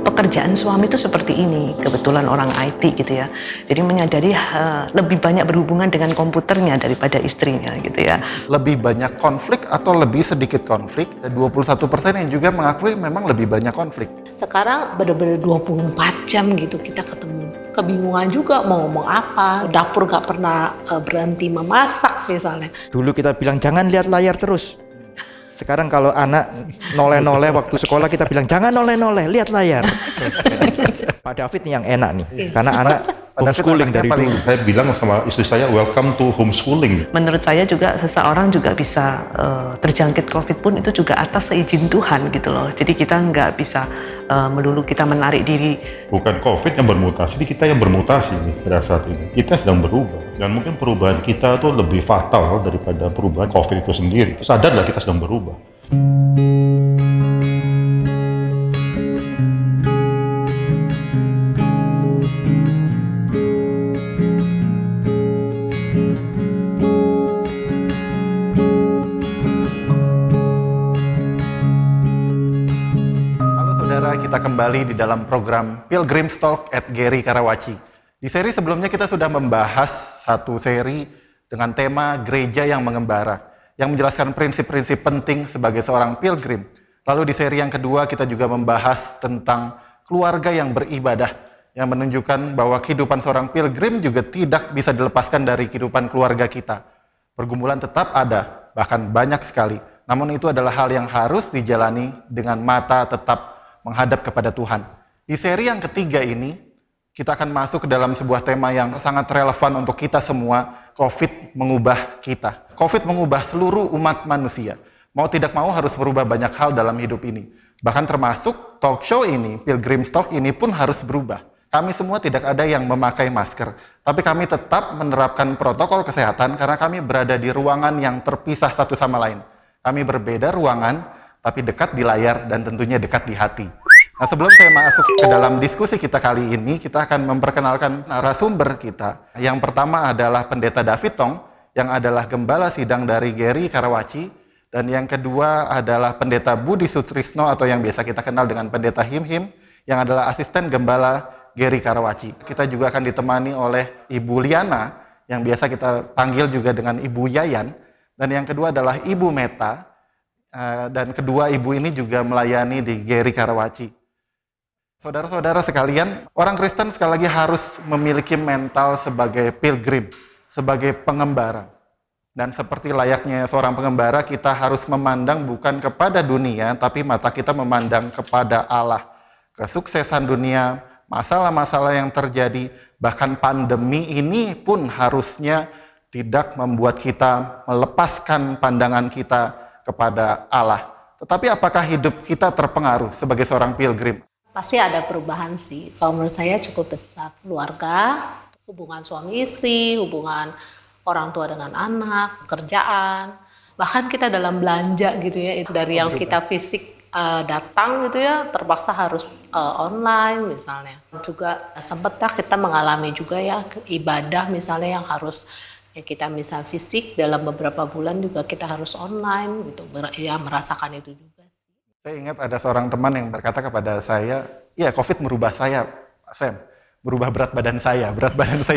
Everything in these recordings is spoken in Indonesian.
pekerjaan suami itu seperti ini, kebetulan orang IT gitu ya. Jadi menyadari lebih banyak berhubungan dengan komputernya daripada istrinya gitu ya. Lebih banyak konflik atau lebih sedikit konflik? 21% yang juga mengakui memang lebih banyak konflik. Sekarang bener-bener 24 jam gitu kita ketemu. Kebingungan juga mau ngomong apa, dapur gak pernah berhenti memasak misalnya. Dulu kita bilang jangan lihat layar terus. Sekarang kalau anak noleh-noleh waktu sekolah kita bilang jangan noleh-noleh, lihat layar. Pak David nih yang enak nih, karena anak homeschooling dari dulu. Saya bilang sama istri saya, welcome to homeschooling. Menurut saya juga seseorang juga bisa terjangkit COVID pun itu juga atas seizin Tuhan gitu loh. Jadi kita nggak bisa melulu kita menarik diri. Bukan COVID yang bermutasi, kita yang bermutasi nih pada saat ini. Kita sedang berubah. Dan mungkin perubahan kita itu lebih fatal daripada perubahan COVID itu sendiri. Sadarlah kita sedang berubah. Kita kembali di dalam program Pilgrim's Talk at Gary Karawaci. Di seri sebelumnya kita sudah membahas satu seri dengan tema gereja yang mengembara, yang menjelaskan prinsip-prinsip penting sebagai seorang pilgrim. Lalu di seri yang kedua kita juga membahas tentang keluarga yang beribadah, yang menunjukkan bahwa kehidupan seorang pilgrim juga tidak bisa dilepaskan dari kehidupan keluarga kita. Pergumulan tetap ada, bahkan banyak sekali. Namun itu adalah hal yang harus dijalani dengan mata tetap menghadap kepada Tuhan. Di seri yang ketiga ini, kita akan masuk ke dalam sebuah tema yang sangat relevan untuk kita semua. COVID mengubah kita. COVID mengubah seluruh umat manusia. Mau tidak mau harus berubah banyak hal dalam hidup ini. Bahkan termasuk talk show ini, Pilgrim's Talk ini pun harus berubah. Kami semua tidak ada yang memakai masker. Tapi kami tetap menerapkan protokol kesehatan karena kami berada di ruangan yang terpisah satu sama lain. Kami berbeda ruangan, tapi dekat di layar dan tentunya dekat di hati. Nah, sebelum saya masuk ke dalam diskusi kita kali ini, kita akan memperkenalkan narasumber kita. Yang pertama adalah Pendeta David Tong, yang adalah Gembala Sidang dari Gary Karawaci. Dan yang kedua adalah Pendeta Budi Sutrisno, atau yang biasa kita kenal dengan Pendeta Him-Him, yang adalah Asisten Gembala Gary Karawaci. Kita juga akan ditemani oleh Ibu Liana, yang biasa kita panggil juga dengan Ibu Yayan. Dan yang kedua adalah Ibu Meta, dan kedua ibu ini juga melayani di Gary Karawaci. Saudara-saudara sekalian, orang Kristen sekali lagi harus memiliki mental sebagai pilgrim, sebagai pengembara. Dan seperti layaknya seorang pengembara, kita harus memandang bukan kepada dunia, tapi mata kita memandang kepada Allah. Kesuksesan dunia, masalah-masalah yang terjadi, bahkan pandemi ini pun harusnya tidak membuat kita melepaskan pandangan kita kepada Allah. Tetapi apakah hidup kita terpengaruh sebagai seorang pilgrim? Pasti ada perubahan sih. Kalau menurut saya cukup besar. Keluarga, hubungan suami istri, hubungan orang tua dengan anak, pekerjaan. Bahkan kita dalam belanja gitu ya. Dari yang kita fisik datang gitu ya, terpaksa harus online misalnya. Juga sempat kita mengalami juga ya ibadah misalnya yang harus ya kita misal fisik dalam beberapa bulan juga kita harus online gitu, ya merasakan itu juga sih. Saya ingat ada seorang teman yang berkata kepada saya, ya COVID merubah saya, Pak Sam, berubah berat badan saya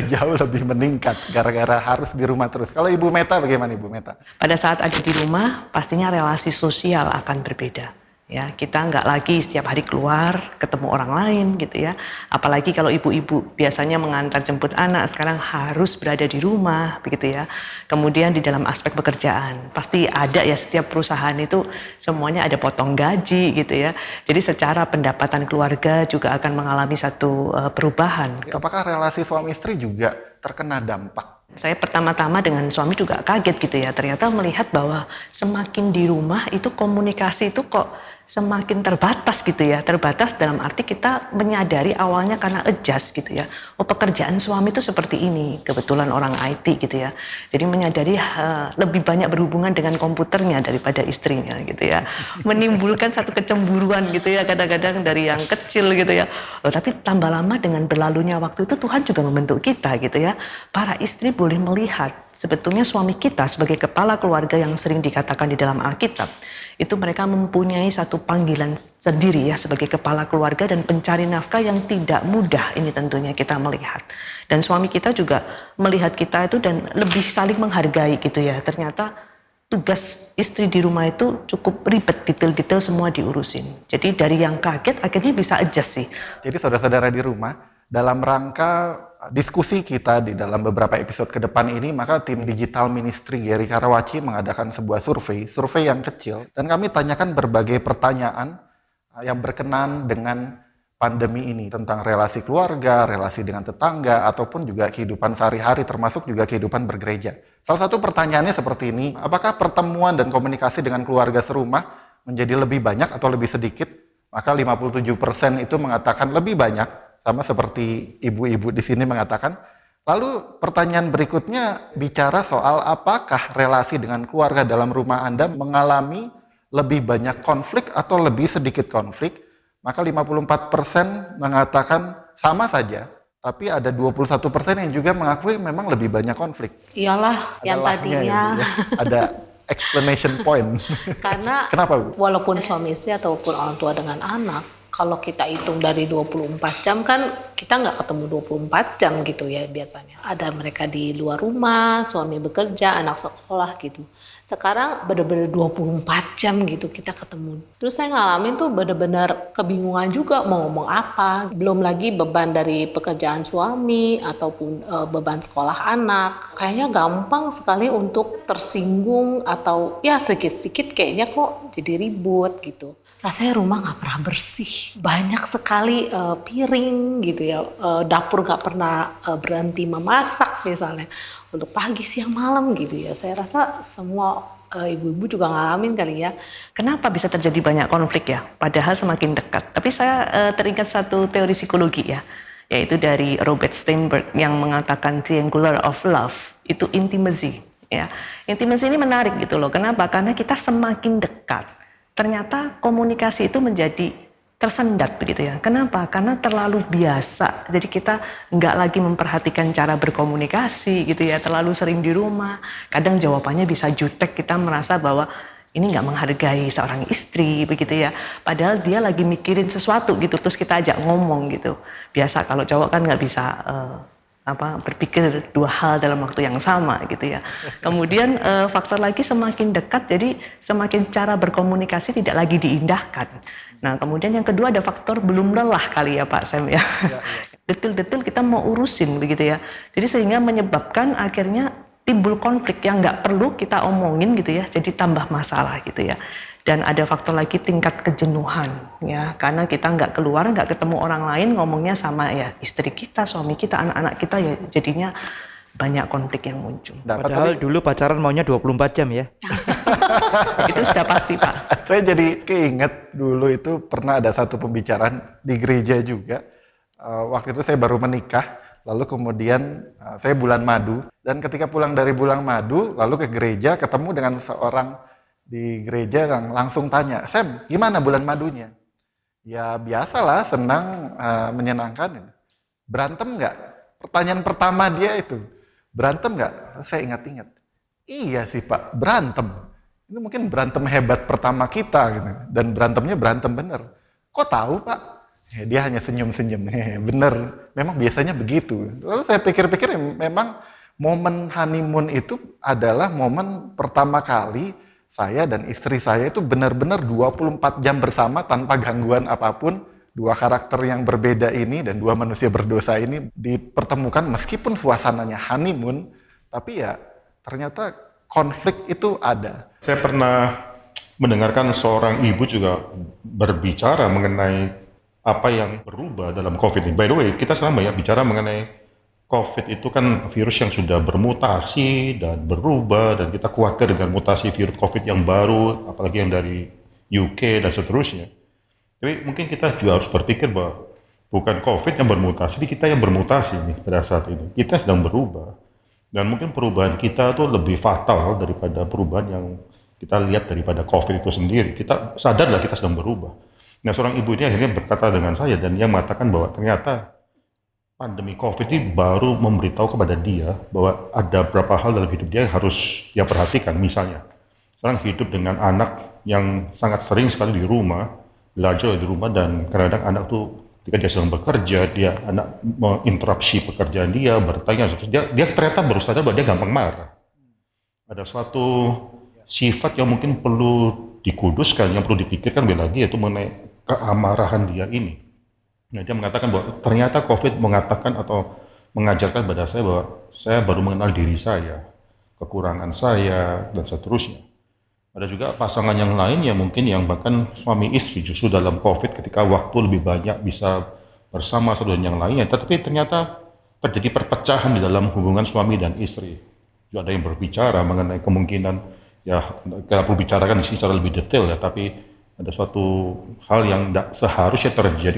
jauh lebih meningkat gara-gara harus di rumah terus. Kalau Ibu Meta bagaimana Ibu Meta? Pada saat ada di rumah, pastinya relasi sosial akan berbeda. Ya, kita nggak lagi setiap hari keluar ketemu orang lain gitu ya. Apalagi kalau ibu-ibu biasanya mengantar jemput anak, sekarang harus berada di rumah begitu ya. Kemudian di dalam aspek pekerjaan, pasti ada ya, setiap perusahaan itu semuanya ada potong gaji gitu ya. Jadi secara pendapatan keluarga juga akan mengalami satu perubahan. Apakah relasi suami istri juga terkena dampak? Saya pertama-tama dengan suami juga kaget gitu ya. Ternyata melihat bahwa semakin di rumah itu komunikasi itu kok semakin terbatas gitu ya. Terbatas dalam arti kita menyadari awalnya karena adjust gitu ya. Oh, pekerjaan suami itu seperti ini. Kebetulan orang IT gitu ya. Jadi menyadari lebih banyak berhubungan dengan komputernya daripada istrinya gitu ya. Menimbulkan satu kecemburuan gitu ya kadang-kadang dari yang kecil gitu ya. Oh, tapi tambah lama dengan berlalunya waktu itu Tuhan juga membentuk kita gitu ya. Para istri boleh melihat sebetulnya suami kita sebagai kepala keluarga yang sering dikatakan di dalam Alkitab, itu mereka mempunyai satu satu panggilan sendiri ya sebagai kepala keluarga dan pencari nafkah yang tidak mudah ini tentunya kita melihat. Dan suami kita juga melihat kita itu dan lebih saling menghargai gitu ya. Ternyata tugas istri di rumah itu cukup ribet, detail-detail semua diurusin. Jadi dari yang kaget akhirnya bisa adjust sih. Jadi saudara-saudara di rumah, dalam rangka diskusi kita di dalam beberapa episode ke depan ini, maka tim digital ministry Geri Karawaci mengadakan sebuah survei yang kecil, dan kami tanyakan berbagai pertanyaan yang berkenan dengan pandemi ini, tentang relasi keluarga, relasi dengan tetangga, ataupun juga kehidupan sehari-hari, termasuk juga kehidupan bergereja. Salah satu pertanyaannya seperti ini, apakah pertemuan dan komunikasi dengan keluarga serumah menjadi lebih banyak atau lebih sedikit? Maka 57% itu mengatakan lebih banyak, sama seperti ibu-ibu di sini mengatakan. Lalu pertanyaan berikutnya bicara soal apakah relasi dengan keluarga dalam rumah Anda mengalami lebih banyak konflik atau lebih sedikit konflik? Maka 54% mengatakan sama saja, tapi ada 21% yang juga mengakui memang lebih banyak konflik. Iyalah, yang Ada lahnya tadinya ya, Bu, ya. Ada exclamation point. karena Kenapa, Bu? walaupun suami istri ataupun orang tua dengan anak, kalau kita hitung dari 24 jam kan kita nggak ketemu 24 jam gitu ya biasanya. Ada mereka di luar rumah, suami bekerja, anak sekolah gitu. Sekarang bener-bener 24 jam gitu kita ketemu. Terus saya ngalamin tuh bener-bener kebingungan juga mau ngomong apa. Belum lagi beban dari pekerjaan suami ataupun beban sekolah anak. Kayaknya gampang sekali untuk tersinggung atau ya sedikit-sedikit kayaknya kok jadi ribut gitu. Rasanya rumah nggak pernah bersih, banyak sekali piring gitu ya, dapur nggak pernah berhenti memasak misalnya untuk pagi siang malam gitu ya. Saya rasa semua ibu-ibu juga ngalamin kali ya. Kenapa bisa terjadi banyak konflik ya? Padahal semakin dekat. Tapi saya teringat satu teori psikologi ya, yaitu dari Robert Sternberg yang mengatakan triangular of love itu intimacy. Ya, intimacy ini menarik gitu loh. Kenapa? Karena kita semakin dekat, ternyata komunikasi itu menjadi tersendat begitu ya. Kenapa? Karena terlalu biasa. Jadi kita nggak lagi memperhatikan cara berkomunikasi gitu ya. Terlalu sering di rumah. Kadang jawabannya bisa jutek. Kita merasa bahwa ini nggak menghargai seorang istri begitu ya. Padahal dia lagi mikirin sesuatu gitu. Terus kita ajak ngomong gitu. Biasa kalau cowok kan nggak bisa berpikir dua hal dalam waktu yang sama gitu ya. Kemudian faktor lagi semakin dekat, jadi semakin cara berkomunikasi tidak lagi diindahkan. Nah kemudian yang kedua ada faktor belum lelah kali ya Pak Sam ya. Detil-detil kita mau urusin begitu ya. Jadi sehingga menyebabkan akhirnya timbul konflik yang nggak perlu kita omongin gitu ya. Jadi tambah masalah gitu ya. Dan ada faktor lagi tingkat kejenuhan ya, karena kita nggak keluar, nggak ketemu orang lain, ngomongnya sama ya istri kita, suami kita, anak-anak kita ya, jadinya banyak konflik yang muncul. Padahal dulu pacaran maunya 24 jam ya. Itu sudah pasti Pak. Saya jadi keinget dulu itu pernah ada satu pembicaraan di gereja juga. Waktu itu saya baru menikah, lalu kemudian saya bulan madu, dan ketika pulang dari bulan madu, lalu ke gereja ketemu dengan seorang di gereja yang langsung tanya, Sam, gimana bulan madunya? Ya biasalah, senang, menyenangkan. Berantem nggak? Pertanyaan pertama dia itu, berantem nggak? Saya ingat-ingat. Iya sih Pak, berantem. Ini mungkin berantem hebat pertama kita, gitu. Dan berantemnya berantem bener. Kok tahu Pak? Dia hanya senyum-senyum. Bener, memang biasanya begitu. Lalu saya pikir-pikir, memang momen honeymoon itu adalah momen pertama kali saya dan istri saya itu benar-benar 24 jam bersama tanpa gangguan apapun. Dua karakter yang berbeda ini dan dua manusia berdosa ini dipertemukan meskipun suasananya honeymoon, tapi ya ternyata konflik itu ada. Saya pernah mendengarkan seorang ibu juga berbicara mengenai apa yang berubah dalam COVID ini. By the way, kita selama ya bicara mengenai COVID itu kan virus yang sudah bermutasi dan berubah, dan kita khawatir dengan mutasi virus COVID yang baru, apalagi yang dari UK dan seterusnya. Tapi mungkin kita juga harus berpikir bahwa bukan COVID yang bermutasi, tapi kita yang bermutasi nih pada saat ini. Kita sedang berubah, dan mungkin perubahan kita itu lebih fatal daripada perubahan yang kita lihat daripada COVID itu sendiri. Kita sadarlah kita sedang berubah. Nah, seorang ibu ini akhirnya berkata dengan saya, dan dia mengatakan bahwa ternyata pandemi COVID ini baru memberitahu kepada dia bahwa ada beberapa hal dalam hidup dia yang harus dia perhatikan. Misalnya, sekarang hidup dengan anak yang sangat sering sekali di rumah, belajar di rumah, dan kadang-kadang anak tuh ketika dia sedang bekerja, anak menginterupsi pekerjaan dia, bertanya, dia ternyata baru sadar bahwa dia gampang marah. Ada suatu sifat yang mungkin perlu dikuduskan, yang perlu dipikirkan lebih lagi, yaitu mengenai keamarahan dia ini. Nah, dia mengatakan bahwa ternyata COVID mengatakan atau mengajarkan pada saya bahwa saya baru mengenal diri saya, kekurangan saya, dan seterusnya. Ada juga pasangan yang lain yang mungkin yang bahkan suami istri justru dalam COVID ketika waktu lebih banyak bisa bersama satu dan yang lainnya, tetapi ternyata terjadi perpecahan di dalam hubungan suami dan istri. Juga ada yang berbicara mengenai kemungkinan, ya kita perlu bicarakan di sini secara lebih detail ya, tapi ada suatu hal yang tidak seharusnya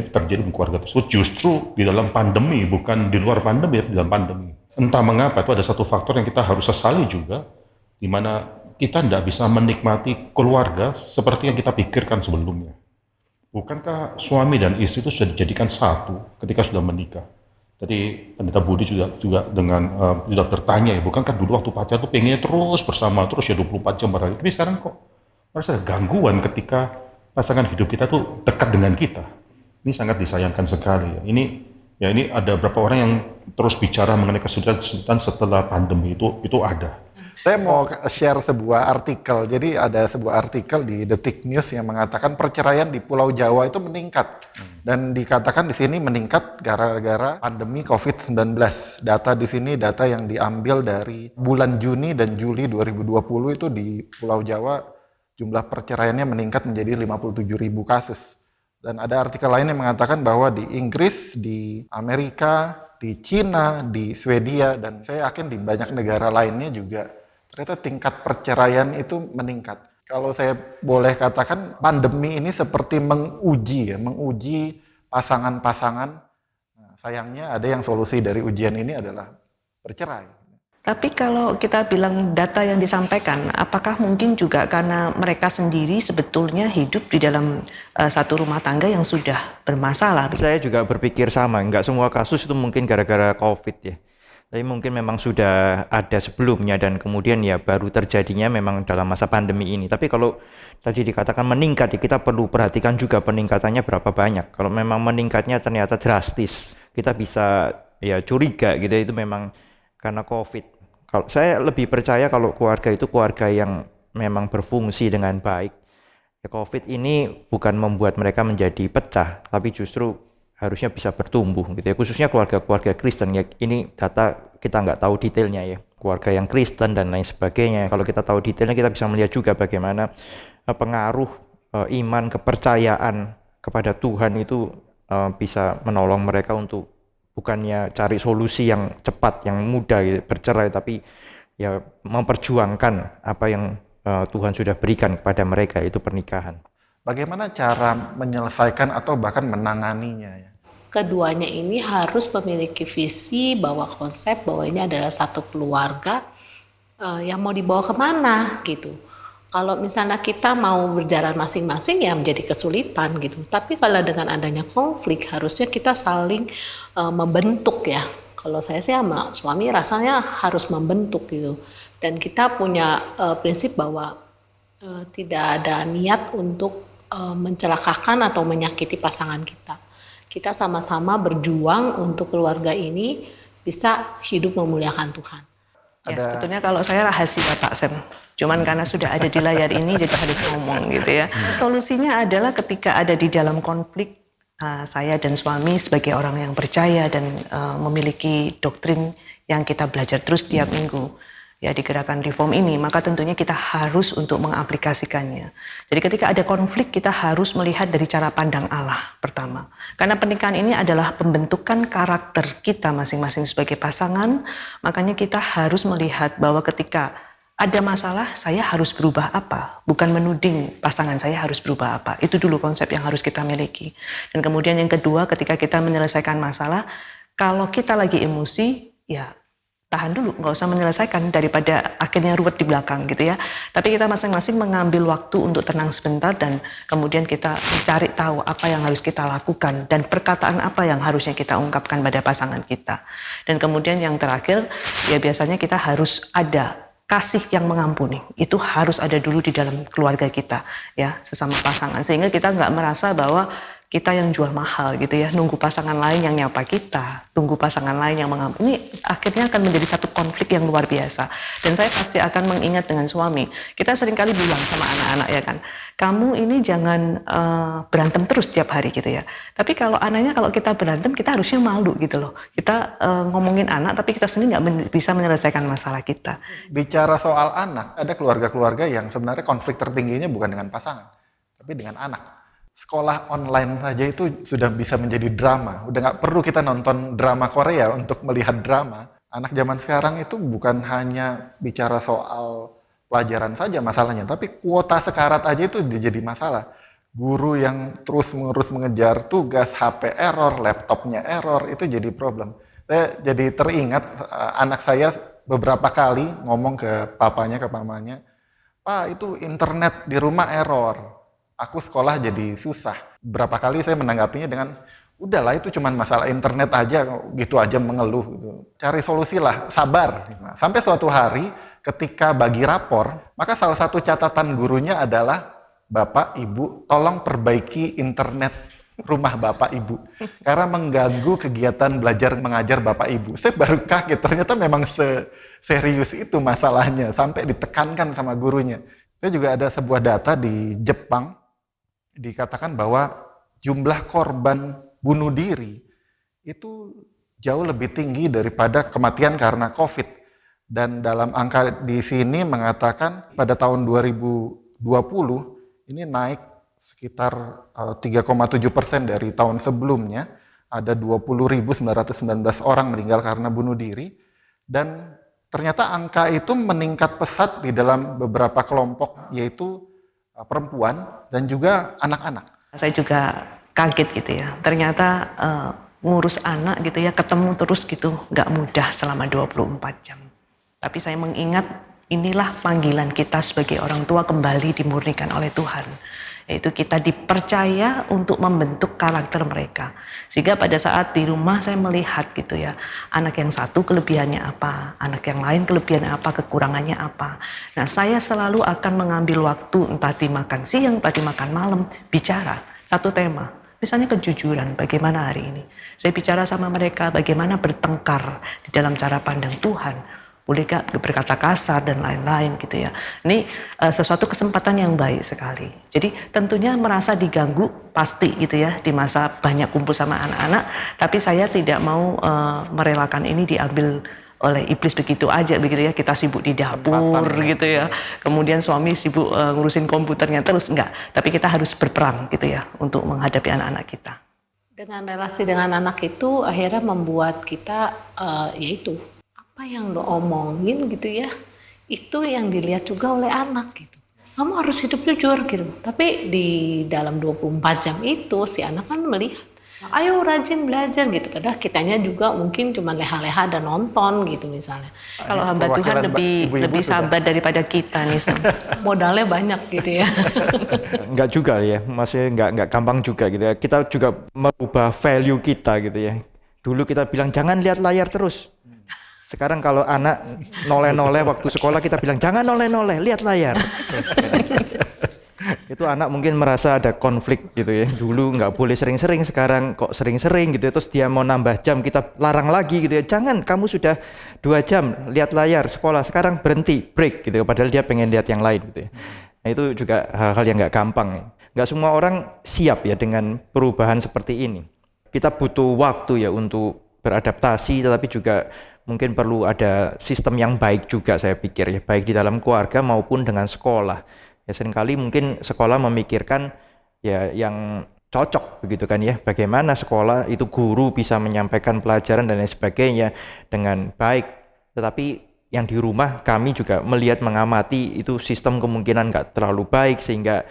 terjadi di keluarga tersebut justru di dalam pandemi, bukan di luar pandemi, di dalam pandemi. Entah mengapa itu ada satu faktor yang kita harus sesali juga, di mana kita tidak bisa menikmati keluarga seperti yang kita pikirkan sebelumnya. Bukankah suami dan istri itu sudah dijadikan satu ketika sudah menikah? Tadi Pendeta Budi juga dengan sudah bertanya ya, bukankah dulu waktu pacar tuh pengennya terus bersama, terus ya 24 jam berhari, tapi sekarang kok merasa gangguan ketika pasangan hidup kita tuh dekat dengan kita. Ini sangat disayangkan sekali ya. Ini ada beberapa orang yang terus bicara mengenai kesulitan setelah pandemi itu ada. Saya mau share sebuah artikel. Jadi ada sebuah artikel di Detik News yang mengatakan perceraian di Pulau Jawa itu meningkat. Dan dikatakan di sini meningkat gara-gara pandemi COVID-19. Data di sini data yang diambil dari bulan Juni dan Juli 2020 itu di Pulau Jawa jumlah perceraiannya meningkat menjadi 57.000 kasus. Dan ada artikel lain yang mengatakan bahwa di Inggris, di Amerika, di Cina, di Swedia, dan saya yakin di banyak negara lainnya juga ternyata tingkat perceraian itu meningkat. Kalau saya boleh katakan pandemi ini seperti menguji pasangan-pasangan. Nah, sayangnya ada yang solusi dari ujian ini adalah bercerai. Tapi kalau kita bilang data yang disampaikan, apakah mungkin juga karena mereka sendiri sebetulnya hidup di dalam satu rumah tangga yang sudah bermasalah? Saya juga berpikir sama, nggak semua kasus itu mungkin gara-gara COVID ya. Tapi mungkin memang sudah ada sebelumnya dan kemudian ya baru terjadinya memang dalam masa pandemi ini. Tapi kalau tadi dikatakan meningkat, ya kita perlu perhatikan juga peningkatannya berapa banyak. Kalau memang meningkatnya ternyata drastis, kita bisa ya curiga gitu, itu memang karena COVID. Kalau saya lebih percaya kalau keluarga itu keluarga yang memang berfungsi dengan baik. Ya, COVID ini bukan membuat mereka menjadi pecah, tapi justru harusnya bisa bertumbuh gitu ya, khususnya keluarga-keluarga Kristen ya. Ini data kita nggak tahu detailnya ya, keluarga yang Kristen dan lain sebagainya. Kalau kita tahu detailnya, kita bisa melihat juga bagaimana pengaruh iman, kepercayaan kepada Tuhan itu bisa menolong mereka untuk bukannya cari solusi yang cepat, yang mudah gitu, bercerai, tapi ya memperjuangkan apa yang Tuhan sudah berikan kepada mereka, itu pernikahan. Bagaimana cara menyelesaikan atau bahkan menanganinya ya? Keduanya ini harus memiliki visi bahwa konsep bahwa ini adalah satu keluarga yang mau dibawa kemana gitu. Kalau misalnya kita mau berjalan masing-masing ya menjadi kesulitan gitu. Tapi kalau dengan adanya konflik harusnya kita saling membentuk ya. Kalau saya sih sama suami rasanya harus membentuk gitu. Dan kita punya prinsip bahwa tidak ada niat untuk mencelakakan atau menyakiti pasangan kita. Kita sama-sama berjuang untuk keluarga ini bisa hidup memuliakan Tuhan. Ya, sebetulnya kalau saya rahasia Pak Sam, cuman karena sudah ada di layar ini jadi harus ngomong gitu ya. Solusinya adalah ketika ada di dalam konflik, saya dan suami sebagai orang yang percaya dan memiliki doktrin yang kita belajar terus tiap minggu ya di gerakan reform ini, maka tentunya kita harus untuk mengaplikasikannya. Jadi ketika ada konflik, kita harus melihat dari cara pandang Allah pertama. Karena pernikahan ini adalah pembentukan karakter kita masing-masing sebagai pasangan, makanya kita harus melihat bahwa ketika ada masalah, saya harus berubah apa, bukan menuding pasangan saya harus berubah apa. Itu dulu konsep yang harus kita miliki. Dan kemudian yang kedua, ketika kita menyelesaikan masalah, kalau kita lagi emosi, ya tahan dulu, nggak usah menyelesaikan daripada akhirnya ruwet di belakang gitu ya. Tapi kita masing-masing mengambil waktu untuk tenang sebentar dan kemudian kita mencari tahu apa yang harus kita lakukan dan perkataan apa yang harusnya kita ungkapkan pada pasangan kita. Dan kemudian yang terakhir, ya biasanya kita harus ada kasih yang mengampuni itu harus ada dulu di dalam keluarga kita ya, sesama pasangan, sehingga kita nggak merasa bahwa kita yang jual mahal gitu ya, nunggu pasangan lain yang nyapa kita, tunggu pasangan lain yang mengampuni. Ini akhirnya akan menjadi satu konflik yang luar biasa. Dan saya pasti akan mengingat dengan suami, kita seringkali bilang sama anak-anak ya kan, kamu ini jangan berantem terus tiap hari gitu ya. Tapi kalau anaknya, kalau kita berantem, kita harusnya malu gitu loh. Kita ngomongin anak, tapi kita sendiri nggak bisa menyelesaikan masalah kita. Bicara soal anak, ada keluarga-keluarga yang sebenarnya konflik tertingginya bukan dengan pasangan, tapi dengan anak. Sekolah online saja itu sudah bisa menjadi drama. Udah nggak perlu kita nonton drama Korea untuk melihat drama. Anak zaman sekarang itu bukan hanya bicara soal pelajaran saja masalahnya, tapi kuota sekarat aja itu jadi masalah. Guru yang terus-menerus mengejar tugas, HP error, laptopnya error, itu jadi problem. Saya jadi teringat anak saya beberapa kali ngomong ke papanya, ke mamanya, "Pak, itu internet di rumah error. Aku sekolah jadi susah." Berapa kali saya menanggapinya dengan, udahlah itu cuma masalah internet aja, gitu aja mengeluh. Gitu. Cari solusi lah, sabar. Nah, sampai suatu hari ketika bagi rapor, maka salah satu catatan gurunya adalah, "Bapak, Ibu, tolong perbaiki internet rumah Bapak Ibu. Karena mengganggu kegiatan belajar mengajar Bapak Ibu." Saya baru kaget, ternyata memang serius itu masalahnya, sampai ditekankan sama gurunya. Saya juga ada sebuah data di Jepang, dikatakan bahwa jumlah korban bunuh diri itu jauh lebih tinggi daripada kematian karena COVID. Dan dalam angka di sini mengatakan pada tahun 2020 ini naik sekitar 3,7% dari tahun sebelumnya. Ada 20.919 orang meninggal karena bunuh diri. Dan ternyata angka itu meningkat pesat di dalam beberapa kelompok, yaitu perempuan dan juga anak-anak. Saya juga kaget gitu ya, ternyata ngurus anak gitu ya, ketemu terus gitu, nggak mudah selama 24 jam. Tapi saya mengingat inilah panggilan kita sebagai orang tua kembali dimurnikan oleh Tuhan. Yaitu kita dipercaya untuk membentuk karakter mereka. Sehingga pada saat di rumah saya melihat gitu ya, anak yang satu kelebihannya apa, anak yang lain kelebihannya apa, kekurangannya apa. Nah, saya selalu akan mengambil waktu entah dimakan siang, entah dimakan malam, bicara satu tema. Misalnya kejujuran, bagaimana hari ini. Saya bicara sama mereka bagaimana bertengkar di dalam cara pandang Tuhan. Boleh gak berkata kasar dan lain-lain gitu ya. Ini sesuatu kesempatan yang baik sekali. Jadi tentunya merasa diganggu pasti gitu ya di masa banyak kumpul sama anak-anak. Tapi saya tidak mau merelakan ini diambil oleh iblis begitu aja begitu ya. Kita sibuk di dapur gitu ya. Kemudian suami sibuk ngurusin komputernya terus, enggak. Tapi kita harus berperang gitu ya untuk menghadapi anak-anak kita. Dengan relasi dengan anak itu akhirnya membuat kita yaitu apa yang lo omongin gitu ya, itu yang dilihat juga oleh anak gitu. Kamu harus hidup jujur gitu. Tapi di dalam 24 jam itu si anak kan melihat, ayo rajin belajar gitu. Padahal kitanya juga mungkin cuma leha-leha dan nonton gitu misalnya. Kalau hamba Tuhan lebih sabar daripada kita nih. Modalnya banyak gitu ya. Enggak juga ya, maksudnya enggak gampang juga gitu ya. Kita juga merubah value kita gitu ya. Dulu kita bilang jangan lihat layar terus. Sekarang kalau anak noleh-noleh waktu sekolah kita bilang jangan noleh-noleh, lihat layar. Itu anak mungkin merasa ada konflik gitu ya. Dulu nggak boleh sering-sering, sekarang kok sering-sering gitu ya. Terus dia mau nambah jam, kita larang lagi gitu ya. Jangan, kamu sudah 2 jam lihat layar sekolah, sekarang berhenti, break gitu ya. Padahal dia pengen lihat yang lain gitu ya. Nah, itu juga hal-hal yang nggak gampang ya. Nggak semua orang siap ya dengan perubahan seperti ini. Kita butuh waktu ya untuk beradaptasi, tetapi juga mungkin perlu ada sistem yang baik juga saya pikir ya, baik di dalam keluarga maupun dengan sekolah. Ya seringkali mungkin sekolah memikirkan ya yang cocok begitu kan ya, bagaimana sekolah itu guru bisa menyampaikan pelajaran dan lain sebagainya dengan baik. Tetapi yang di rumah kami juga melihat, mengamati itu sistem kemungkinan nggak terlalu baik, sehingga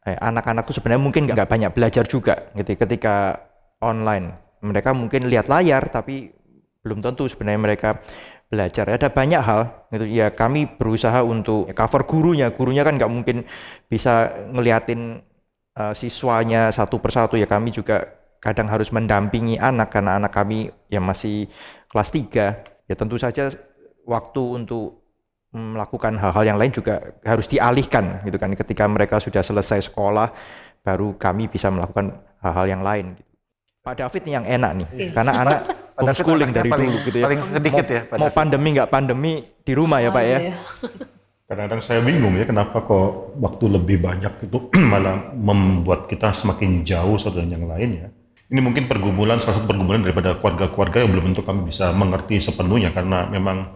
anak-anak itu sebenarnya mungkin nggak banyak belajar juga gitu ketika online. Mereka mungkin lihat layar tapi belum tentu sebenarnya mereka belajar. Ada banyak hal gitu ya, kami berusaha untuk cover gurunya kan nggak mungkin bisa ngeliatin siswanya satu persatu ya. Kami juga kadang harus mendampingi anak karena anak kami yang masih kelas 3 ya. Tentu saja waktu untuk melakukan hal-hal yang lain juga harus dialihkan gitu kan. Ketika mereka sudah selesai sekolah, baru kami bisa melakukan hal-hal yang lain. Gitu. Pak David nih yang enak nih, karena anak homeschooling dari dulu gitu ya. Paling sedikit ya, Pak Mau David. pandemi nggak pandemi di rumah ya Pak ya. Iya. Kadang-kadang saya bingung ya kenapa kok waktu lebih banyak itu malah membuat kita semakin jauh satu dan yang lain ya. Ini mungkin salah satu pergumulan daripada keluarga-keluarga yang belum tentu kami bisa mengerti sepenuhnya karena memang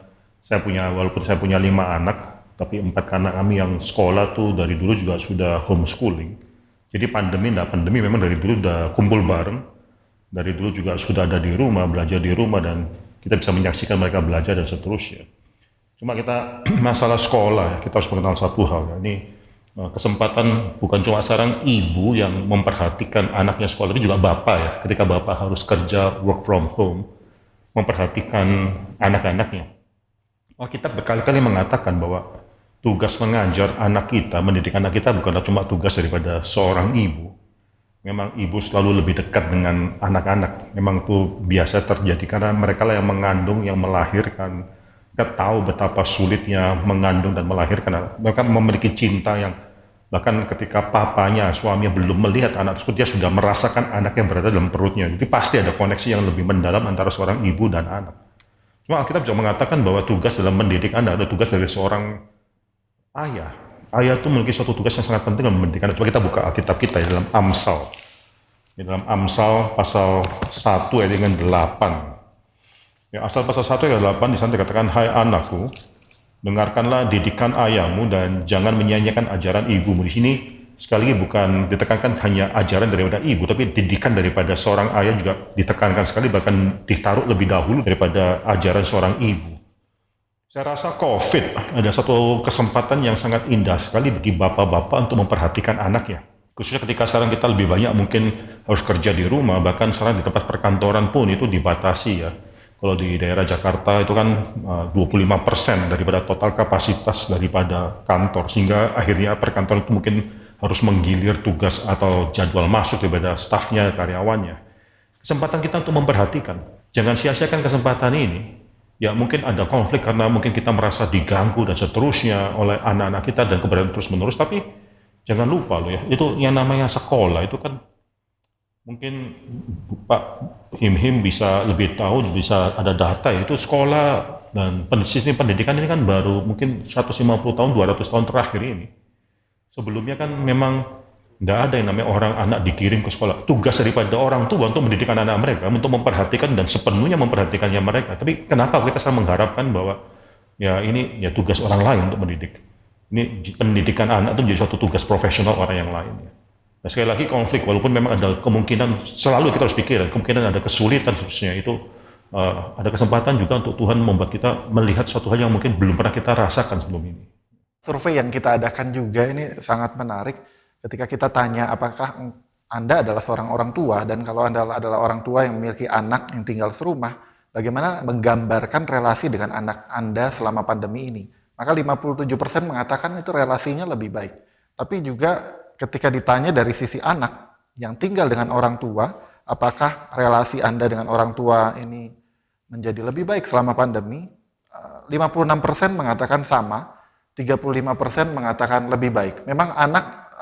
walaupun saya punya 5 anak, tapi 4 anak kami yang sekolah tuh dari dulu juga sudah homeschooling. Jadi pandemi memang dari dulu udah kumpul bareng, dari dulu juga sudah ada di rumah, belajar di rumah dan kita bisa menyaksikan mereka belajar dan seterusnya. Cuma kita masalah sekolah, kita harus mengenal satu hal ya. Ini kesempatan bukan cuma seorang ibu yang memperhatikan anaknya sekolah, tapi juga bapak ya. Ketika bapak harus kerja work from home, memperhatikan anak-anaknya. Kita berkali-kali mengatakan bahwa tugas mengajar anak kita, mendidik anak kita bukanlah cuma tugas daripada seorang ibu. Memang ibu selalu lebih dekat dengan anak-anak. Memang itu biasa terjadi karena mereka lah yang mengandung, yang melahirkan. Kita tahu betapa sulitnya mengandung dan melahirkan. Mereka memiliki cinta yang bahkan ketika papanya, suaminya belum melihat anak tersebut, dia sudah merasakan anak yang berada dalam perutnya. Jadi pasti ada koneksi yang lebih mendalam antara seorang ibu dan anak. Cuma kita bisa mengatakan bahwa tugas dalam mendidik anak adalah tugas dari seorang ayah. Ayah itu memiliki suatu tugas yang sangat penting dalam mendidik anak. Coba kita buka Alkitab kita ya, dalam Amsal. Di dalam Amsal pasal 1 ayat dengan 8. Ya, Amsal pasal 1 ayat 8 di sana dikatakan, "Hai anakku, dengarkanlah didikan ayahmu dan jangan menyanyiakan ajaran ibumu." Di sini sekali lagi bukan ditekankan hanya ajaran daripada ibu, tapi didikan daripada seorang ayah juga ditekankan sekali, bahkan ditaruh lebih dahulu daripada ajaran seorang ibu. Saya rasa COVID ada satu kesempatan yang sangat indah sekali bagi bapak-bapak untuk memperhatikan anaknya. Khususnya ketika sekarang kita lebih banyak mungkin harus kerja di rumah, bahkan sekarang di tempat perkantoran pun itu dibatasi ya. Kalau di daerah Jakarta itu kan 25% daripada total kapasitas daripada kantor, sehingga akhirnya perkantoran itu mungkin harus menggilir tugas atau jadwal masuk daripada stafnya, karyawannya. Kesempatan kita untuk memperhatikan, jangan sia-siakan kesempatan ini. Ya mungkin ada konflik karena mungkin kita merasa diganggu dan seterusnya oleh anak-anak kita dan keberadaan terus-menerus, tapi jangan lupa loh ya, itu yang namanya sekolah itu kan mungkin Pak Him bisa lebih tahu, bisa ada data itu sekolah dan sistem pendidikan ini kan baru mungkin 150 tahun, 200 tahun terakhir ini. Sebelumnya kan memang tidak ada yang namanya orang anak dikirim ke sekolah. Tugas daripada orang tua untuk mendidik anak-anak mereka, untuk memperhatikan dan sepenuhnya memperhatikannya mereka. Tapi kenapa kita selalu mengharapkan bahwa ya ini ya tugas orang lain untuk mendidik. Ini pendidikan anak itu menjadi suatu tugas profesional orang yang lain. Nah, sekali lagi konflik, walaupun memang ada kemungkinan, selalu kita harus pikir, kemungkinan ada kesulitan khususnya itu, ada kesempatan juga untuk Tuhan membuat kita melihat suatu hal yang mungkin belum pernah kita rasakan sebelum ini. Survei yang kita adakan juga ini sangat menarik ketika kita tanya apakah Anda adalah seorang orang tua, dan kalau Anda adalah orang tua yang memiliki anak yang tinggal serumah, bagaimana menggambarkan relasi dengan anak Anda selama pandemi ini. Maka 57% mengatakan itu relasinya lebih baik. Tapi juga ketika ditanya dari sisi anak yang tinggal dengan orang tua, apakah relasi Anda dengan orang tua ini menjadi lebih baik selama pandemi? 56% mengatakan sama, 35% mengatakan lebih baik. Memang anak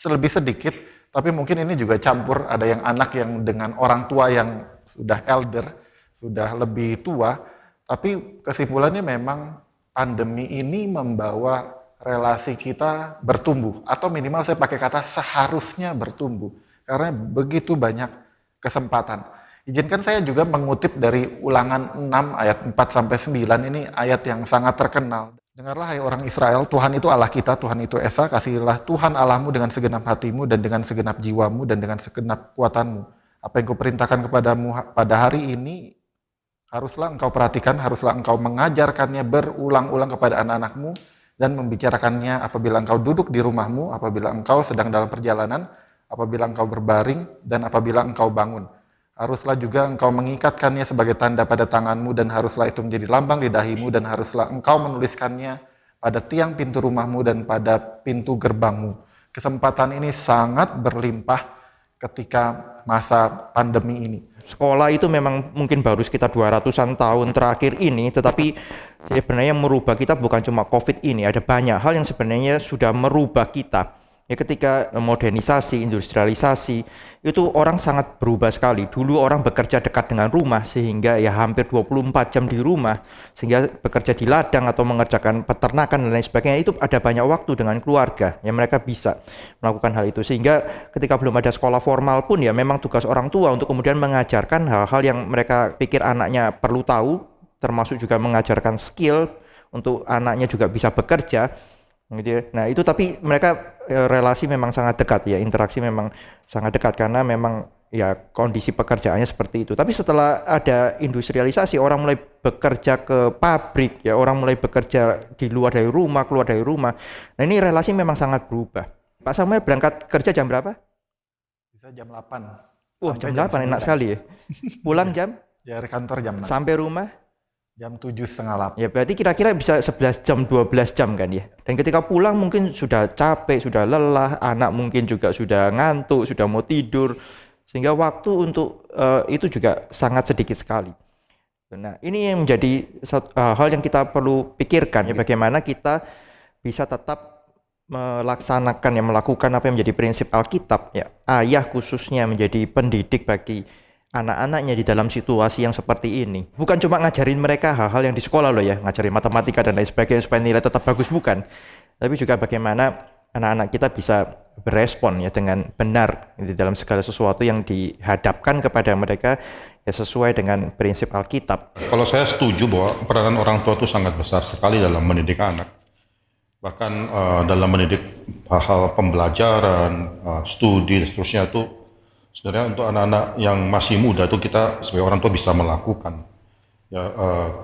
lebih sedikit, tapi mungkin ini juga campur, ada yang anak yang dengan orang tua yang sudah elder, sudah lebih tua, tapi kesimpulannya memang pandemi ini membawa relasi kita bertumbuh, atau minimal saya pakai kata seharusnya bertumbuh, karena begitu banyak kesempatan. Izinkan saya juga mengutip dari Ulangan 6 ayat 4-9, ini ayat yang sangat terkenal. Dengarlah hai orang Israel, Tuhan itu Allah kita, Tuhan itu Esa, kasihilah Tuhan Allahmu dengan segenap hatimu dan dengan segenap jiwamu dan dengan segenap kekuatanmu. Apa yang kuperintahkan kepadamu pada hari ini, haruslah engkau perhatikan, haruslah engkau mengajarkannya berulang-ulang kepada anak-anakmu, dan membicarakannya apabila engkau duduk di rumahmu, apabila engkau sedang dalam perjalanan, apabila engkau berbaring, dan apabila engkau bangun. Haruslah juga engkau mengikatkannya sebagai tanda pada tanganmu, dan haruslah itu menjadi lambang di dahimu, dan haruslah engkau menuliskannya pada tiang pintu rumahmu dan pada pintu gerbangmu. Kesempatan ini sangat berlimpah ketika masa pandemi ini? Sekolah itu memang mungkin baru sekitar 200-an tahun terakhir ini, tetapi sebenarnya merubah kita bukan cuma COVID ini, ada banyak hal yang sebenarnya sudah merubah kita. Ya ketika modernisasi, industrialisasi, itu orang sangat berubah sekali. Dulu orang bekerja dekat dengan rumah sehingga ya hampir 24 jam di rumah, sehingga bekerja di ladang atau mengerjakan peternakan dan lain sebagainya, itu ada banyak waktu dengan keluarga, ya mereka bisa melakukan hal itu. Sehingga ketika belum ada sekolah formal pun ya memang tugas orang tua untuk kemudian mengajarkan hal-hal yang mereka pikir anaknya perlu tahu, termasuk juga mengajarkan skill untuk anaknya juga bisa bekerja. Gitu ya. Nah itu tapi mereka relasi memang sangat dekat ya, interaksi memang sangat dekat karena memang ya kondisi pekerjaannya seperti itu. Tapi setelah ada industrialisasi, orang mulai bekerja ke pabrik ya, orang mulai bekerja di luar dari rumah, keluar dari rumah. Nah ini relasi memang sangat berubah. Pak Samuel berangkat kerja jam berapa? Bisa jam 8. Wah jam Sampai 8 enak sekali ya. Pulang jam? Dari kantor jam 6. Sampai rumah? Jam 7:30. Ya berarti kira-kira bisa 11 jam, 12 jam kan ya. Dan ketika pulang mungkin sudah capek, sudah lelah, anak mungkin juga sudah ngantuk, sudah mau tidur. Sehingga waktu untuk itu juga sangat sedikit sekali. Nah ini yang menjadi hal yang kita perlu pikirkan ya, bagaimana kita bisa tetap melaksanakan ya, melakukan apa yang menjadi prinsip Alkitab ya. Ayah khususnya menjadi pendidik bagi anak-anaknya di dalam situasi yang seperti ini. Bukan cuma ngajarin mereka hal-hal yang di sekolah loh ya, ngajarin matematika dan lain sebagainya supaya nilai tetap bagus, bukan. Tapi juga bagaimana anak-anak kita bisa berespon ya dengan benar di dalam segala sesuatu yang dihadapkan kepada mereka ya sesuai dengan prinsip Alkitab. Kalau saya setuju bahwa peranan orang tua itu sangat besar sekali dalam mendidik anak. Bahkan dalam mendidik hal-hal pembelajaran, studi dan seterusnya itu sebenarnya untuk anak-anak yang masih muda itu kita sebagai orang tua bisa melakukan.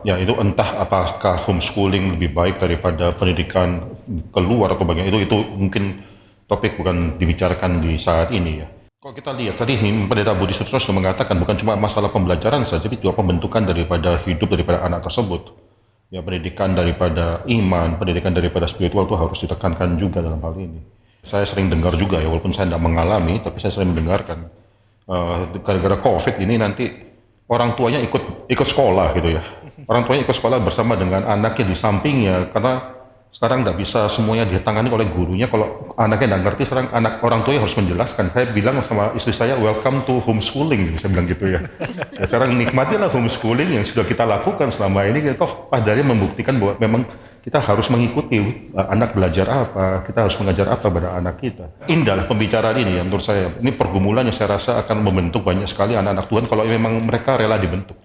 Ya itu entah apakah homeschooling lebih baik daripada pendidikan keluar atau bagaimana, itu mungkin topik bukan dibicarakan di saat ini ya. Kalau kita lihat tadi Pendeta Budi Sutro sudah mengatakan bukan cuma masalah pembelajaran saja, tapi juga pembentukan daripada hidup daripada anak tersebut. Ya pendidikan daripada iman, pendidikan daripada spiritual itu harus ditekankan juga dalam hal ini. Saya sering dengar juga ya, walaupun saya tidak mengalami, tapi saya sering mendengarkan gara-gara COVID ini nanti orang tuanya ikut sekolah gitu ya. Orang tuanya ikut sekolah bersama dengan anaknya di sampingnya, karena sekarang tidak bisa semuanya ditangani oleh gurunya. Kalau anaknya tidak ngerti, sekarang orang tuanya harus menjelaskan. Saya bilang sama istri saya, welcome to homeschooling, saya bilang gitu ya. Ya sekarang nikmatilah homeschooling yang sudah kita lakukan selama ini. Toh padarnya membuktikan bahwa memang kita harus mengikuti anak belajar apa, kita harus mengajar apa pada anak kita. Indahlah pembicaraan ini ya menurut saya. Ini pergumulan yang saya rasa akan membentuk banyak sekali anak-anak Tuhan kalau memang mereka rela dibentuk.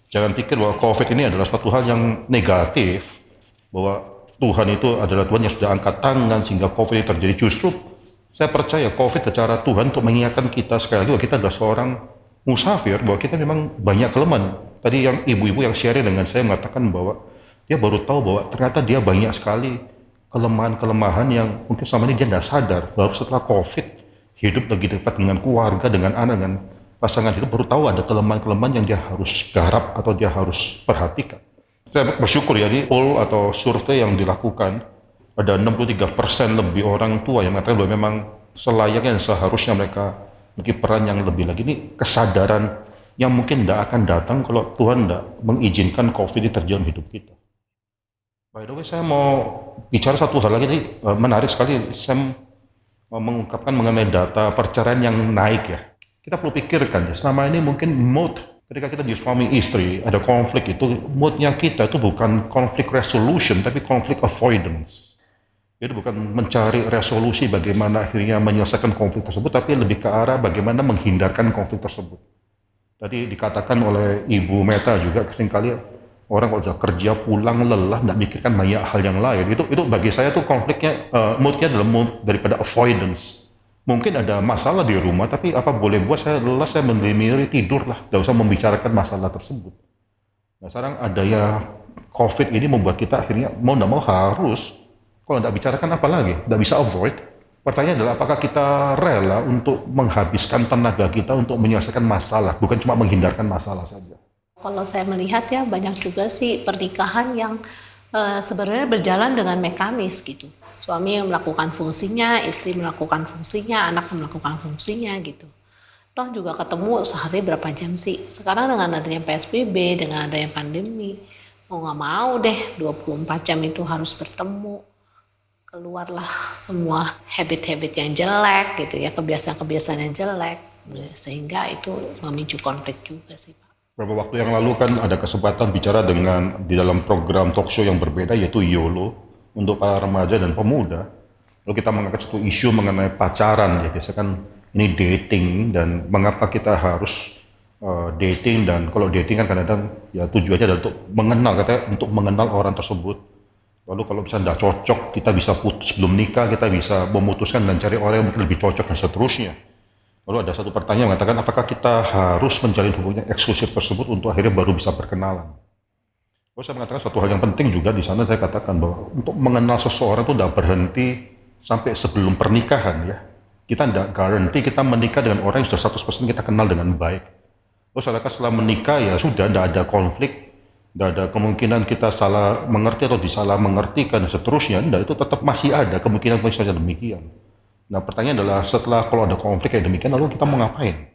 Jangan pikir bahwa COVID ini adalah suatu hal yang negatif, bahwa Tuhan itu adalah Tuhan yang sudah angkat tangan sehingga COVID ini terjadi. Justru saya percaya COVID secara Tuhan untuk mengingatkan kita sekali lagi bahwa kita adalah seorang musafir, bahwa kita memang banyak kelemahan. Tadi yang ibu-ibu yang sharing dengan saya mengatakan bahwa dia baru tahu bahwa ternyata dia banyak sekali kelemahan-kelemahan yang mungkin selama ini dia tidak sadar. Baru setelah COVID, hidup lagi dekat dengan keluarga, dengan anak, dengan pasangan hidup, baru tahu ada kelemahan-kelemahan yang dia harus garap atau dia harus perhatikan. Saya bersyukur ya, di poll atau survei yang dilakukan, ada 63% lebih orang tua yang mengatakan bahwa memang selayaknya dan seharusnya mereka memiliki peran yang lebih lagi. Ini kesadaran yang mungkin tidak akan datang kalau Tuhan tidak mengizinkan COVID ini terjadi dalam hidup kita. By the way, saya mau bicara satu hal lagi tadi, menarik sekali. Saya mau mengungkapkan mengenai data perceraian yang naik ya. Kita perlu pikirkan ya, selama ini mungkin mood ketika kita jadi suami istri, ada konflik itu, moodnya kita itu bukan konflik resolution, tapi konflik avoidance. Jadi bukan mencari resolusi bagaimana akhirnya menyelesaikan konflik tersebut, tapi lebih ke arah bagaimana menghindarkan konflik tersebut. Tadi dikatakan oleh Ibu Meta juga, seringkali orang kalau sudah kerja pulang lelah, tidak mikirkan banyak hal yang lain. Itu bagi saya tuh konfliknya, moodnya adalah mood daripada avoidance. Mungkin ada masalah di rumah, tapi apa boleh buat saya lelah, saya mendemiri tidurlah, tidak usah membicarakan masalah tersebut. Nah sekarang adanya COVID ini membuat kita akhirnya mau tidak mau harus, kalau tidak bicarakan apa lagi, tidak bisa avoid. Pertanyaan adalah apakah kita rela untuk menghabiskan tenaga kita untuk menyelesaikan masalah, bukan cuma menghindarkan masalah saja. Kalau saya melihat ya banyak juga sih pernikahan yang sebenarnya berjalan dengan mekanis gitu. Suami yang melakukan fungsinya, istri melakukan fungsinya, anak melakukan fungsinya gitu. Toh juga ketemu sehari berapa jam sih. Sekarang dengan adanya PSBB, dengan adanya pandemi, mau nggak mau deh 24 jam itu harus bertemu. Keluarlah semua habit-habit yang jelek gitu ya, kebiasaan-kebiasaan yang jelek. Sehingga itu memicu konflik juga sih Pak. Beberapa waktu yang lalu kan ada kesempatan bicara di dalam program talk show yang berbeda yaitu YOLO untuk para remaja dan pemuda. Lalu kita mengangkat satu isu mengenai pacaran ya, biasanya kan ini dating dan mengapa kita harus dating, dan kalau dating kan kadang-kadang ya tujuannya adalah untuk mengenal orang tersebut. Lalu kalau misalnya tidak cocok, kita bisa putus sebelum nikah, kita bisa memutuskan dan cari orang yang mungkin lebih cocok dan seterusnya. Lalu ada satu pertanyaan mengatakan apakah kita harus menjalin hubungan eksklusif tersebut untuk akhirnya baru bisa berkenalan. Lalu saya mengatakan suatu hal yang penting juga di sana, saya katakan bahwa untuk mengenal seseorang itu tidak berhenti sampai sebelum pernikahan ya. Kita tidak garanti kita menikah dengan orang yang sudah 100% kita kenal dengan baik. Terus setelah menikah ya sudah tidak ada konflik, tidak ada kemungkinan kita salah mengerti atau disalah mengertikan dan seterusnya. Tidak, itu tetap masih ada kemungkinan demikian. Nah pertanyaan adalah setelah kalau ada konflik kayak demikian lalu kita mau ngapain?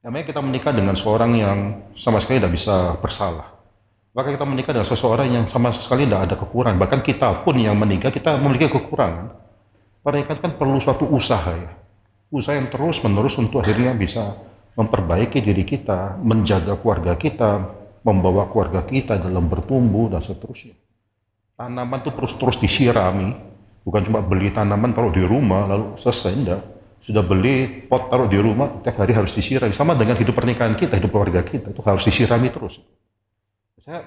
Namanya kita menikah dengan seorang yang sama sekali tidak bisa bersalah. Bahkan kita menikah dengan seseorang yang sama sekali tidak ada kekurangan. Bahkan kita pun yang menikah kita memiliki kekurangan. Pernikahan kan perlu suatu usaha ya. Usaha yang terus menerus untuk akhirnya bisa memperbaiki diri kita, menjaga keluarga kita, membawa keluarga kita dalam bertumbuh dan seterusnya. Tanaman itu terus disirami, bukan cuma beli tanaman taruh di rumah lalu selesai, enggak. Sudah beli pot taruh di rumah, tiap hari harus disirami. Sama dengan hidup pernikahan kita, hidup keluarga kita itu harus disirami terus. Saya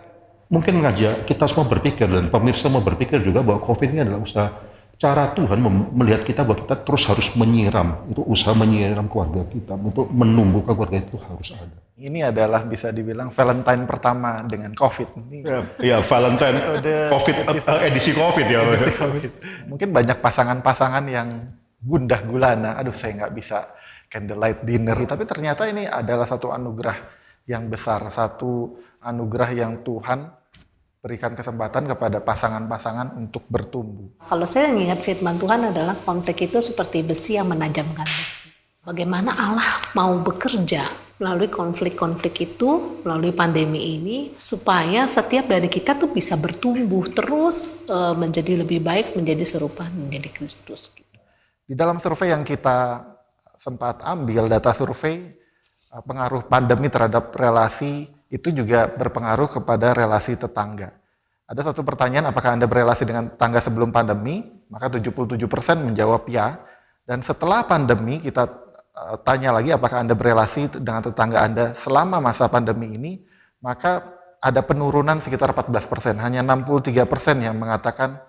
mungkin mengajak kita semua berpikir dan pemirsa semua berpikir juga bahwa COVID ini adalah usaha cara Tuhan melihat kita bahwa kita terus harus menyiram, itu usaha menyiram keluarga kita, untuk menumbuhkan keluarga itu harus ada. Ini adalah bisa dibilang Valentine pertama dengan COVID. Iya, Valentine COVID, edisi COVID ya. Mungkin banyak pasangan-pasangan yang gundah gulana, aduh saya nggak bisa candlelight dinner, tapi ternyata ini adalah satu anugerah yang besar, satu anugerah yang Tuhan berikan kesempatan kepada pasangan-pasangan untuk bertumbuh. Kalau saya ingat firman Tuhan adalah konflik itu seperti besi yang menajamkan besi. Bagaimana Allah mau bekerja melalui konflik-konflik itu, melalui pandemi ini, supaya setiap dari kita tuh bisa bertumbuh terus menjadi lebih baik, menjadi serupa menjadi Kristus. Di dalam survei yang kita sempat ambil, data survei pengaruh pandemi terhadap relasi itu juga berpengaruh kepada relasi tetangga. Ada satu pertanyaan, apakah Anda berelasi dengan tetangga sebelum pandemi? Maka 77% menjawab ya. Dan setelah pandemi kita tanya lagi apakah Anda berelasi dengan tetangga Anda selama masa pandemi ini, maka ada penurunan sekitar 14%. Hanya 63% yang mengatakan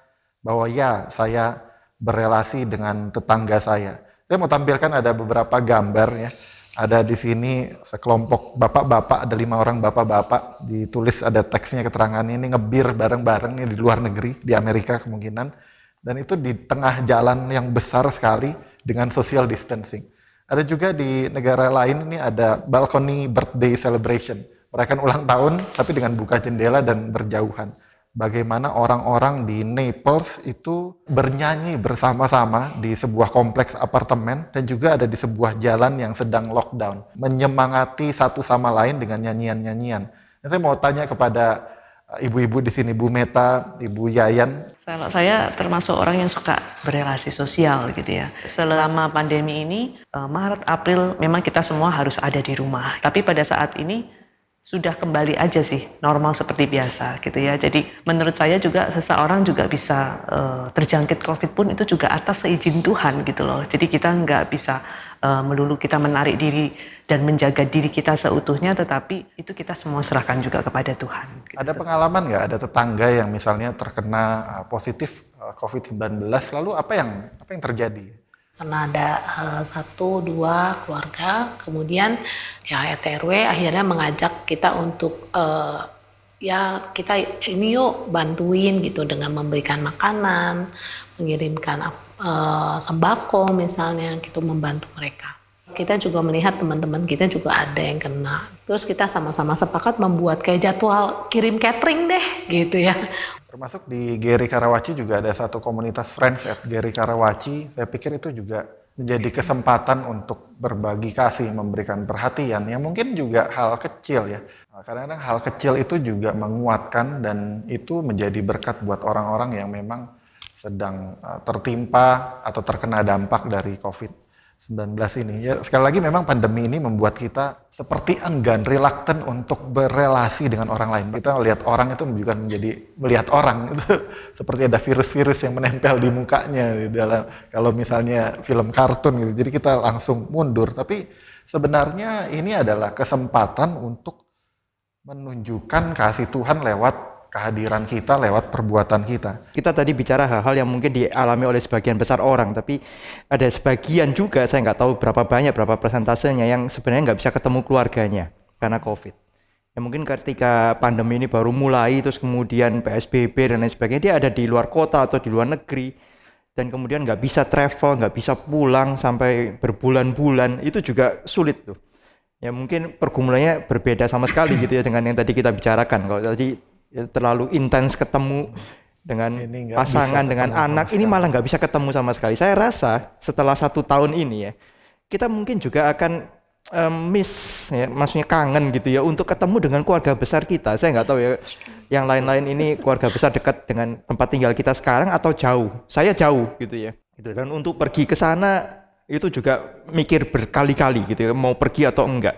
bahwa ya, saya berelasi dengan tetangga saya. Saya mau tampilkan ada beberapa gambar ya. Ada di sini sekelompok bapak-bapak, ada 5 orang bapak-bapak, ditulis ada teksnya keterangannya, ini ngebir bareng-bareng nih di luar negeri, di Amerika kemungkinan. Dan itu di tengah jalan yang besar sekali dengan social distancing. Ada juga di negara lain ini ada balcony birthday celebration. Merayakan ulang tahun tapi dengan buka jendela dan berjauhan. Bagaimana orang-orang di Naples itu bernyanyi bersama-sama di sebuah kompleks apartemen dan juga ada di sebuah jalan yang sedang lockdown. Menyemangati satu sama lain dengan nyanyian-nyanyian. Saya mau tanya kepada ibu-ibu di sini, Bu Meta, Ibu Yayan. Kalau saya termasuk orang yang suka berelasi sosial gitu ya. Selama pandemi ini, Maret, April memang kita semua harus ada di rumah. Tapi pada saat ini sudah kembali aja sih normal seperti biasa gitu ya. Jadi menurut saya juga seseorang juga bisa terjangkit COVID pun itu juga atas seizin Tuhan gitu loh. Jadi kita nggak bisa melulu kita menarik diri dan menjaga diri kita seutuhnya, tetapi itu kita semua serahkan juga kepada Tuhan. Gitu. Ada pengalaman nggak ada tetangga yang misalnya terkena positif COVID-19, lalu apa yang terjadi? Karena ada 1-2 keluarga, kemudian ya RT RW akhirnya mengajak kita untuk ya kita ini yuk bantuin gitu dengan memberikan makanan, mengirimkan sembako misalnya gitu, membantu mereka. Kita juga melihat teman-teman kita juga ada yang kena. Terus kita sama-sama sepakat membuat kayak jadwal kirim catering deh gitu ya. Termasuk di GRI Karawaci juga ada satu komunitas Friends at GRI Karawaci. Saya pikir itu juga menjadi kesempatan untuk berbagi kasih, memberikan perhatian, yang mungkin juga hal kecil ya. Kadang-kadang hal kecil itu juga menguatkan dan itu menjadi berkat buat orang-orang yang memang sedang tertimpa atau terkena dampak dari COVID-19 ini. Ya, sekali lagi memang pandemi ini membuat kita seperti enggan, reluctant untuk berelasi dengan orang lain. Kita melihat orang itu bukan menjadi melihat orang, itu seperti ada virus-virus yang menempel di mukanya di dalam, kalau misalnya film kartun gitu. Jadi kita langsung mundur. Tapi sebenarnya ini adalah kesempatan untuk menunjukkan kasih Tuhan lewat kehadiran kita, lewat perbuatan kita. Kita tadi bicara hal-hal yang mungkin dialami oleh sebagian besar orang, tapi ada sebagian juga, saya nggak tahu berapa banyak, berapa persentasenya yang sebenarnya nggak bisa ketemu keluarganya karena COVID. Ya mungkin ketika pandemi ini baru mulai, terus kemudian PSBB dan lain sebagainya, dia ada di luar kota atau di luar negeri, dan kemudian nggak bisa travel, nggak bisa pulang sampai berbulan-bulan, itu juga sulit tuh. Ya mungkin pergumulannya berbeda sama sekali gitu ya dengan yang tadi kita bicarakan. Kalau tadi terlalu intens ketemu dengan pasangan, dengan anak, ini malah nggak bisa ketemu sama sekali. Saya rasa setelah 1 tahun ini ya, kita mungkin juga akan miss, ya, maksudnya kangen gitu ya, untuk ketemu dengan keluarga besar kita. Saya nggak tahu ya, yang lain-lain ini keluarga besar dekat dengan tempat tinggal kita sekarang atau jauh. Saya jauh gitu ya. Dan untuk pergi ke sana itu juga mikir berkali-kali gitu ya, mau pergi atau enggak.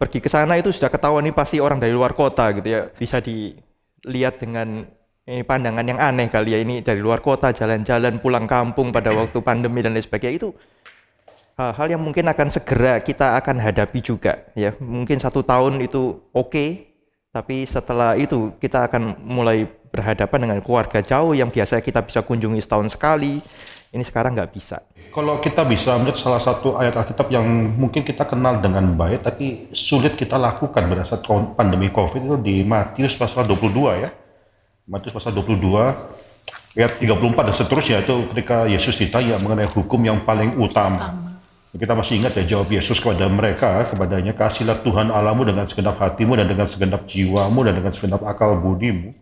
Pergi ke sana itu sudah ketahuan ini pasti orang dari luar kota gitu ya, bisa dilihat dengan pandangan yang aneh kali ya, ini dari luar kota, jalan-jalan, pulang kampung pada waktu pandemi dan lain sebagainya. Itu hal-hal yang mungkin akan segera kita akan hadapi juga ya. Mungkin 1 tahun itu oke, tapi setelah itu kita akan mulai berhadapan dengan keluarga jauh yang biasa kita bisa kunjungi setahun sekali. Ini sekarang nggak bisa. Kalau kita bisa melihat salah satu ayat Alkitab yang mungkin kita kenal dengan baik, tapi sulit kita lakukan pada saat pandemi COVID itu di Matius pasal 22 ya. Matius pasal 22, ayat 34 dan seterusnya, itu ketika Yesus ditanya mengenai hukum yang paling utama. Kita masih ingat ya jawab Yesus kepada mereka, kepadanya, kasihlah Tuhan Allahmu dengan segenap hatimu dan dengan segenap jiwamu dan dengan segenap akal budimu.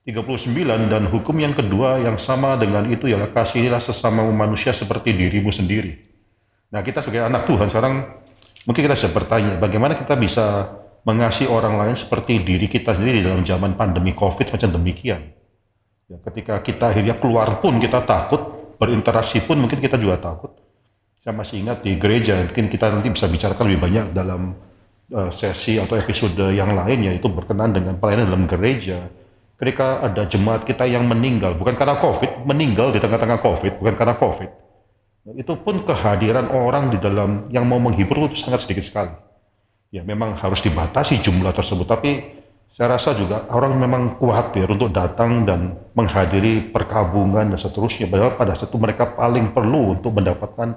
39, dan hukum yang kedua yang sama dengan itu ialah kasihilah sesama manusia seperti dirimu sendiri. Nah, kita sebagai anak Tuhan sekarang mungkin kita bisa bertanya, bagaimana kita bisa mengasihi orang lain seperti diri kita sendiri dalam zaman pandemi COVID macam demikian. Ya, ketika kita akhirnya keluar pun kita takut, berinteraksi pun mungkin kita juga takut. Saya masih ingat di gereja, mungkin kita nanti bisa bicarakan lebih banyak dalam sesi atau episode yang lain, yaitu berkenaan dengan pelayanan dalam gereja. Ketika ada jemaat kita yang meninggal, bukan karena COVID, meninggal di tengah-tengah COVID, bukan karena COVID. Itu pun kehadiran orang di dalam yang mau menghibur itu sangat sedikit sekali. Ya memang harus dibatasi jumlah tersebut, tapi saya rasa juga orang memang khawatir untuk datang dan menghadiri perkabungan dan seterusnya. Padahal pada saat itu mereka paling perlu untuk mendapatkan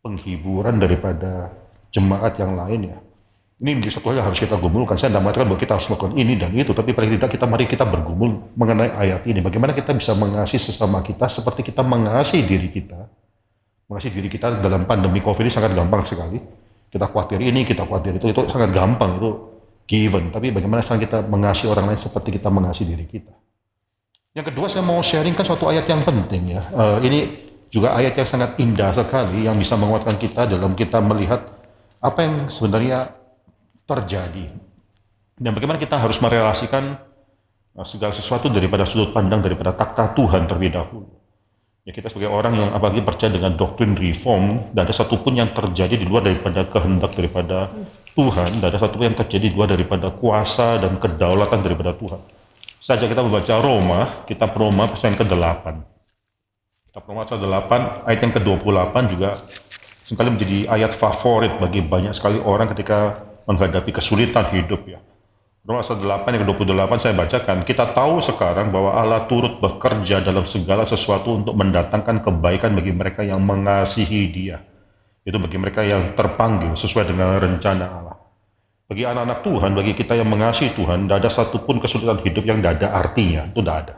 penghiburan daripada jemaat yang lain ya. Ini menjadi satu hal yang harus kita gumulkan. Saya tidak mengatakan bahwa kita harus melakukan ini dan itu, tapi paling tidak mari kita bergumul mengenai ayat ini. Bagaimana kita bisa mengasihi sesama kita seperti kita mengasihi diri kita. Mengasihi diri kita dalam pandemi COVID ini sangat gampang sekali. Kita khawatir ini, kita khawatir itu sangat gampang, itu given. Tapi bagaimana sekarang kita mengasihi orang lain seperti kita mengasihi diri kita. Yang kedua, saya mau sharingkan suatu ayat yang penting ya. Ini juga ayat yang sangat indah sekali yang bisa menguatkan kita dalam kita melihat apa yang sebenarnya terjadi dan bagaimana kita harus merelasikan segala sesuatu daripada sudut pandang daripada takhta Tuhan terlebih dahulu. Ya, kita sebagai orang yang apalagi percaya dengan doktrin reform, tidak ada satupun yang terjadi di luar daripada kehendak daripada Tuhan, tidak ada satupun yang terjadi di luar daripada kuasa dan kedaulatan daripada Tuhan. Saja kita membaca Roma, kitab Roma pasal yang ke-8. Kitab Roma pasal 8 ayat yang ke-28 juga sekali menjadi ayat favorit bagi banyak sekali orang ketika menghadapi kesulitan hidup ya. Roma pasal 8 yang ke-28 saya bacakan. Kita tahu sekarang bahwa Allah turut bekerja dalam segala sesuatu untuk mendatangkan kebaikan bagi mereka yang mengasihi Dia. Itu bagi mereka yang terpanggil sesuai dengan rencana Allah. Bagi anak-anak Tuhan, bagi kita yang mengasihi Tuhan, tidak ada satupun kesulitan hidup yang tidak ada artinya. Itu tidak ada.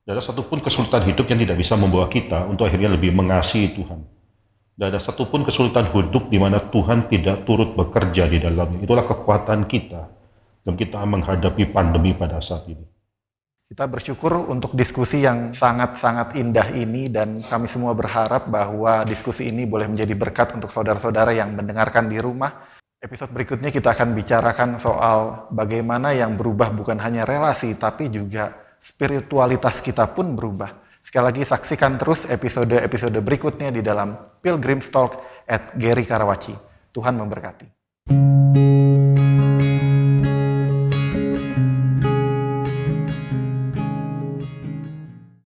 Tidak ada satupun kesulitan hidup yang tidak bisa membawa kita untuk akhirnya lebih mengasihi Tuhan. Tidak ada satupun kesulitan hidup di mana Tuhan tidak turut bekerja di dalamnya. Itulah kekuatan kita dalam kita menghadapi pandemi pada saat ini. Kita bersyukur untuk diskusi yang sangat-sangat indah ini dan kami semua berharap bahwa diskusi ini boleh menjadi berkat untuk saudara-saudara yang mendengarkan di rumah. Episode berikutnya kita akan bicarakan soal bagaimana yang berubah bukan hanya relasi tapi juga spiritualitas kita pun berubah. Sekali lagi saksikan terus episode-episode berikutnya di dalam Pilgrim's Talk at Gary Karawaci. Tuhan memberkati.